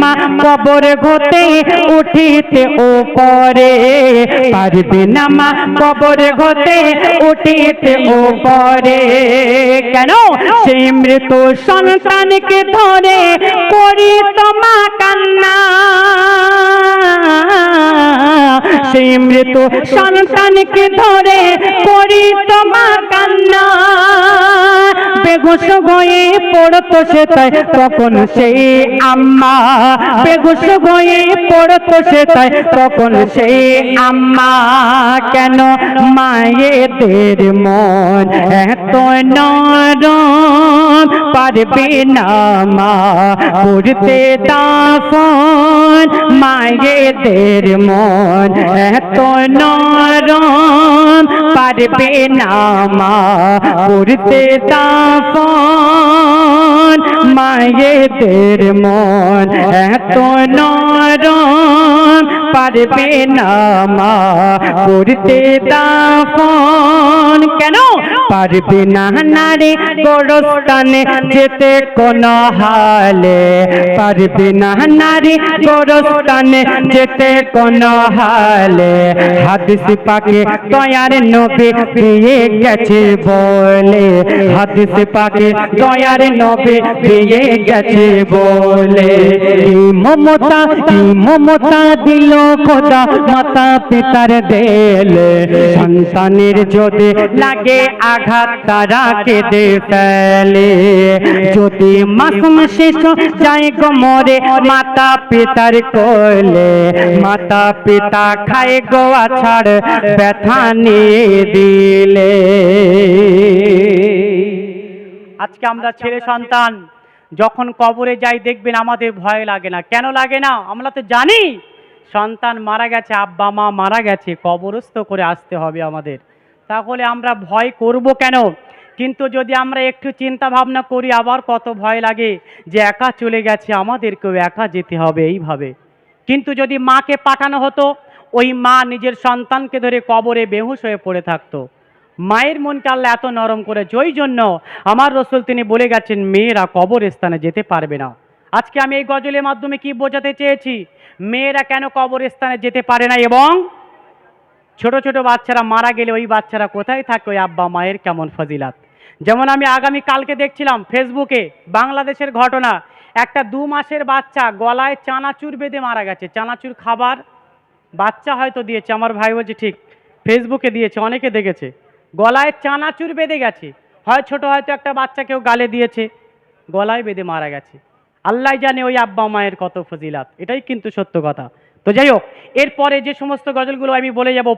মা কবর হতে উঠিতে উপরে, পারবে না মা কবর হতে উঠিতে উপরে। কেন? সেই মৃত সন্তানকে ধরে করি তোমা কান্না, সেই মৃত সন্তানকে ধরে করি তোমা কান্না। বেহুশ হয়ে পড়তো সে তাই তখন সেই আম্মা, বেহুশ হয়ে পড়তো সে তাই তখন সেই আম্মা। কেন? মায়েদের মন এত নরম, পারবে না মা করতে দাফন। মায়েদের মন এত নরম, পারবে না মা করতে দাফন। মায়েদের মন এত নরম, পারবে না মা করতে দাফন। কেন? পারবে না নারী গোরস্থানে যেতে কোন হালে, পারবে না নারী গোরস্থানে যেতে কোন হালে। হাদিস পাকে দয়ার নবী দিয়ে গেছে বলে, হাদিস পাকে দয়ার নবী দিয়ে গেছে বলে। কি মমতা, কি মমতা দিল খোদা মাতা পিতার দেলে, সন্তানের যদি লাগে আঘাত তারা কেঁদে ফেলে। যদি মাসুম শিশু যায় গো মরে মাতা পিতার কোলে, মাতা পিতা খায় গো আছাড় ব্যথা নিয়ে দিলে। আজকে আমরা ছেলে সন্তান যখন কবরে যাই দেখবেন আমাদের ভয় লাগে না। কেন লাগে না? আমরা তো জানি সন্তান মারা গেছে, আব্বা মা মারা গেছে, কবরস্থ করে আসতে হবে আমাদের। তাহলে আমরা ভয় করব কেন? কিন্তু যদি আমরা একটু চিন্তা ভাবনা করি আবার কত ভয় লাগে যে একা চলে গেছে, আমাদেরকেও একা যেতে হবে এইভাবে। কিন্তু যদি মাকে পাঠানো হতো, ওই মা নিজের সন্তানকে ধরে কবরে বেহুশ হয়ে পড়ে থাকতো। মায়ের মনকে আল্লাহ এত নরম করেছে, ওই জন্য আমার রসুল তিনি বলে গেছেন মেয়েরা কবরস্থানে যেতে পারবে না। আজকে আমি এই গজলের মাধ্যমে কি বোঝাতে চেয়েছি? মেয়েরা কেন কবরস্থানে যেতে পারে না, এবং ছোট ছোট বাচ্চারা মারা গেলে ওই বাচ্চারা কোথায় থাকে, ওই আব্বা মায়ের কেমন ফজিলাত। যেমন আমি আগামী কালকে দেখছিলাম ফেসবুকে বাংলাদেশের ঘটনা, একটা 2 মাসের বাচ্চা গলায় চানাচুর বেঁধে মারা গেছে। চানাচুর খাবার বাচ্চা হয়তো দিয়েছে, আমার ভাই বলছে ঠিক ফেসবুকে দিয়েছে, অনেকে দেখেছে। গলায় চানাচুর বেঁধে গেছে, হয় ছোট হয়তো একটা বাচ্চা কেউ গালে দিয়েছে, গলায় বেঁধে মারা গেছে। আল্লাহ জানে ওই আব্বা মায়ের কত ফজিলাত, এটাই কিন্তু সত্য কথা। তো যাই হোক, এরপরে যে সমস্ত গজলগুলো আমি বলে যাব